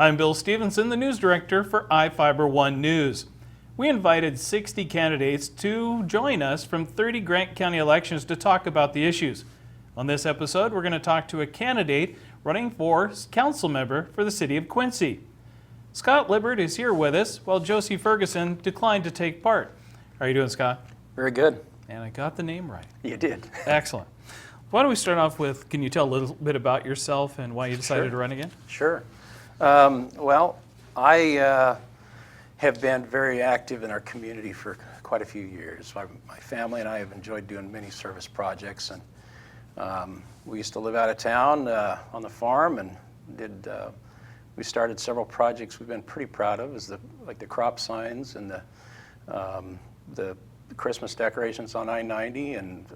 I'm Bill Stevenson, the news director for iFiber One News. We invited 60 candidates to join us from 30 Grant County elections to talk about the issues. On this episode, we're going to talk to a candidate running for council member for the city of Quincy. Scott Lybbert is here with us, while Josie Ferguson declined to take part. How are you doing, Scott? Very good. And I got the name right. You did. Excellent. Why don't we start off with, can you tell a little bit about yourself and why you decided to run again? Sure. Well, I have been very active in our community for quite a few years. My family and I have enjoyed doing many service projects, and we used to live out of town on the farm, and we started several projects we've been pretty proud of, like the crop signs and the Christmas decorations on I-90, and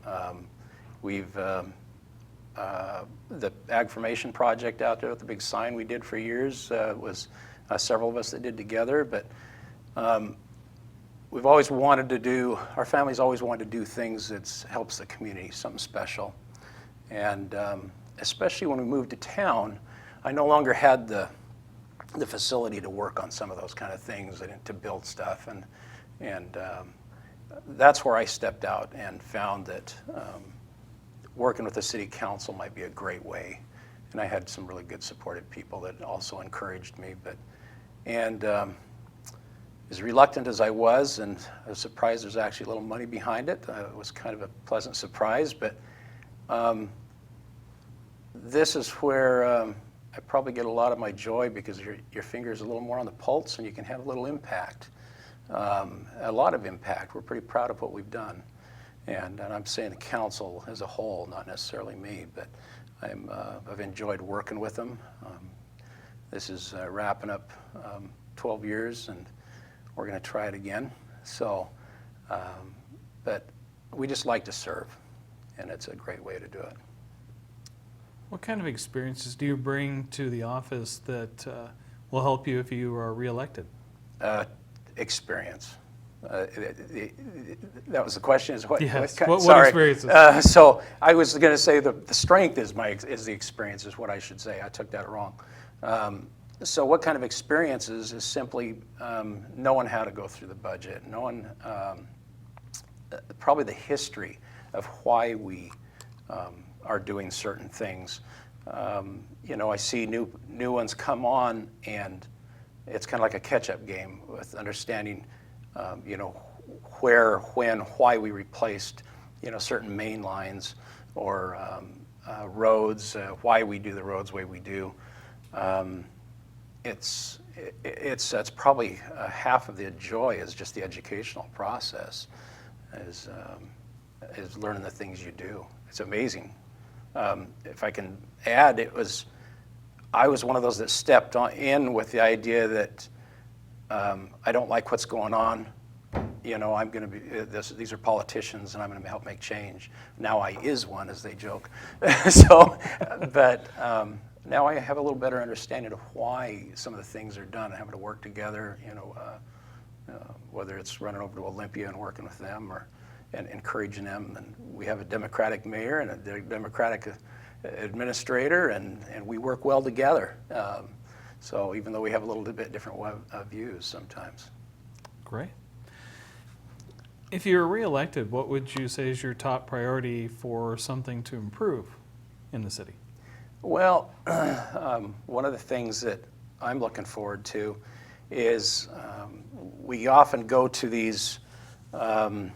the ag formation project out there with the big sign we did for years was several of us that did together. But we've always wanted to do, our family's always wanted to do things that helps the community, something special. And especially when we moved to town, I no longer had the facility to work on some of those kind of things and to build stuff. And that's where I stepped out and found that working with the city council might be a great way. And I had some really good supportive people that also encouraged me. As reluctant as I was, and I was surprised there's actually a little money behind it, it was kind of a pleasant surprise. But this is where I probably get a lot of my joy, because your finger's a little more on the pulse and you can have a little impact, a lot of impact. We're pretty proud of what we've done. And I'm saying the council as a whole, not necessarily me, but I've enjoyed working with them. This is wrapping up 12 years, and we're going to try it again. So, but we just like to serve, and it's a great way to do it. What kind of experiences do you bring to the office that will help you if you are reelected? Experience. That was the question. Is what? Yes. What experiences? So I was going to say the strength is the experience, is what I should say. I took that wrong. So what kind of experiences is simply knowing how to go through the budget, knowing probably the history of why we are doing certain things. I see new ones come on, and it's kind of like a catch-up game with understanding where, when, why we replaced, certain main lines or roads, why we do the roads the way we do. That's probably half of the joy, is just the educational process, is learning the things you do. It's amazing. If I can add, I was one of those that stepped in with the idea that I don't like what's going on. I'm going to be these are politicians, and I'm going to help make change. Now I is one, as they joke. But now I have a little better understanding of why some of the things are done and having to work together. Whether it's running over to Olympia and working with them, and encouraging them. And we have a Democratic mayor and a Democratic administrator, and we work well together. So even though we have a little bit different views sometimes. Great. If you're reelected, what would you say is your top priority for something to improve in the city? Well, one of the things that I'm looking forward to is we often go to these all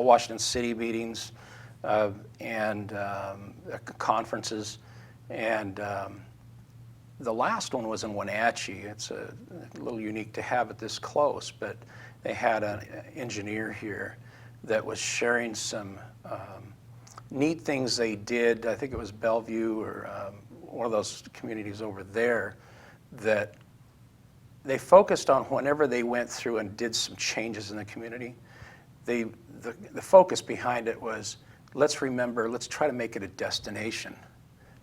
Washington City meetings and conferences, and the last one was in Wenatchee. It's a little unique to have it this close, but they had an engineer here that was sharing some neat things they did. I think it was Bellevue or one of those communities over there, that they focused on whenever they went through and did some changes in the community. The focus behind it was, let's try to make it a destination,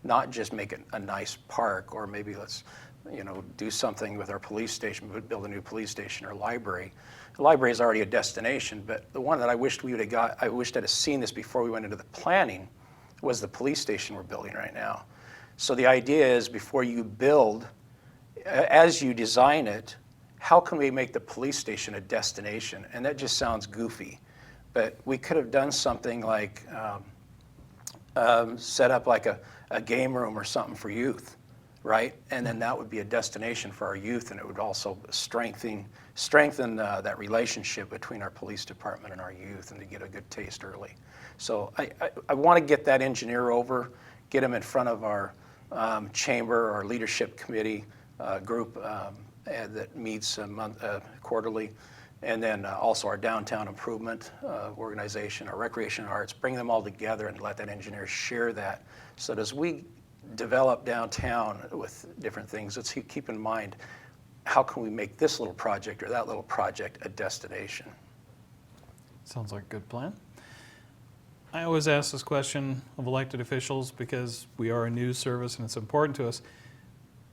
not just make it a nice park, or maybe let's do something with our police station, build a new police station or library. The library is already a destination, but the one that I wished I'd have seen this before we went into the planning, was the police station we're building right now. So the idea is, before you build, as you design it, how can we make the police station a destination? And that just sounds goofy, but we could have done something like set up like a game room or something for youth, right? And then that would be a destination for our youth, and it would also strengthen that relationship between our police department and our youth, and to get a good taste early. So I want to get that engineer over, get him in front of our chamber, our leadership committee group that meets quarterly, and then also our downtown improvement organization, our recreation and arts, bring them all together and let that engineer share that. So that as we develop downtown with different things, let's keep in mind, how can we make this little project or that little project a destination? Sounds like a good plan. I always ask this question of elected officials because we are a news service and it's important to us.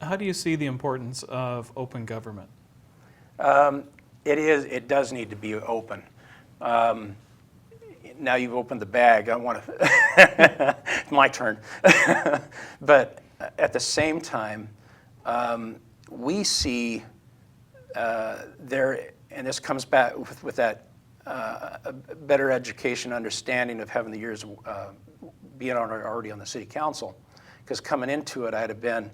How do you see the importance of open government? It does need to be open. Now you've opened the bag, I want to, my turn. But at the same time, we see there, and this comes back with that better education, understanding of having the years being already on the city council. Because coming into it, I'd have been,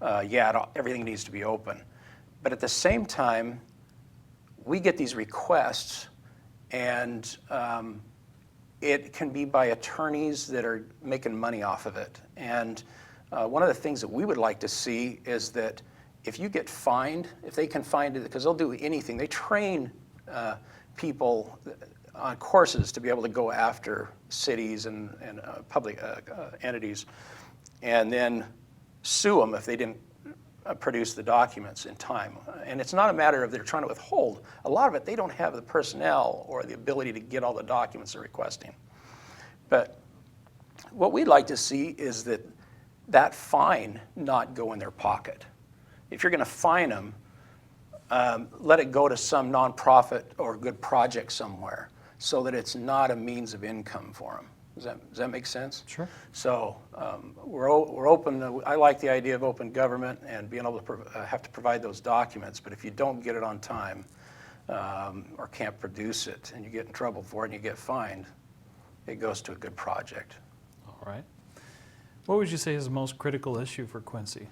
everything needs to be open. But at the same time, we get these requests, and it can be by attorneys that are making money off of it. And one of the things that we would like to see is that if you get fined, if they can find it, because they'll do anything, they train people on courses to be able to go after cities and public entities, and then sue them if they didn't produce the documents in time. And it's not a matter of they're trying to withhold. A lot of it, they don't have the personnel or the ability to get all the documents they're requesting. But what we'd like to see is that fine not go in their pocket. If you're going to fine them, let it go to some nonprofit or good project somewhere, so that it's not a means of income for them. Does that make sense? Sure. So we're open. I like the idea of open government and being able to have to provide those documents. But if you don't get it on time or can't produce it, and you get in trouble for it and you get fined, it goes to a good project. All right. What would you say is the most critical issue for Quincy?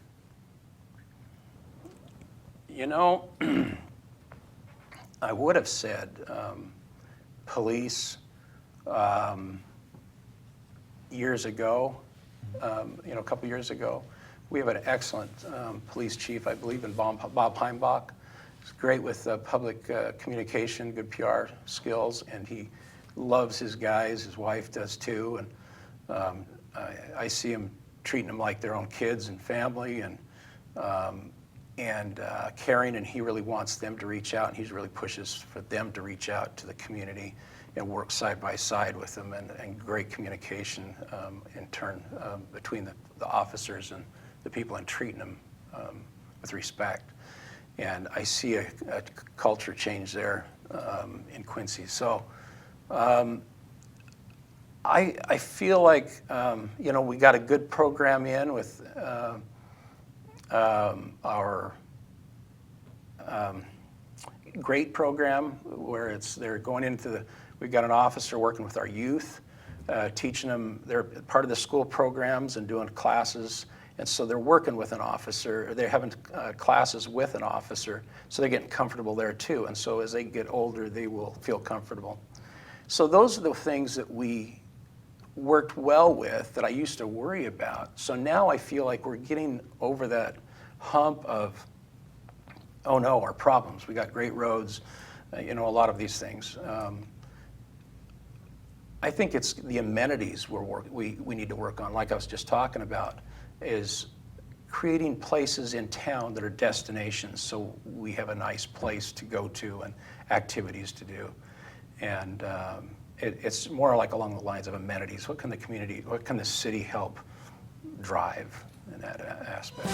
You know, I would have said police. Years ago, a couple years ago, we have an excellent police chief, I believe, in Bob Heimbach. He's great with public communication, good PR skills, and he loves his guys. His wife does too, and I see him treating them like their own kids and family, and caring, and he really wants them to reach out, and he really pushes for them to reach out to the community and work side by side with them, and great communication in turn between the officers and the people, and treating them with respect. And I see a culture change there in Quincy. So I feel like we got a good program in with our great program where they're going into we've got an officer working with our youth, teaching them, they're part of the school programs and doing classes, and so they're working with an officer, they're having classes with an officer, so they're getting comfortable there too, and so as they get older, they will feel comfortable. So those are the things that we worked well with that I used to worry about. So now I feel like we're getting over that hump of, oh no, our problems. We got great roads, a lot of these things. I think it's the amenities we need to work on, like I was just talking about, is creating places in town that are destinations, so we have a nice place to go to and activities to do. And it's more like along the lines of amenities. What can the city help drive in that aspect?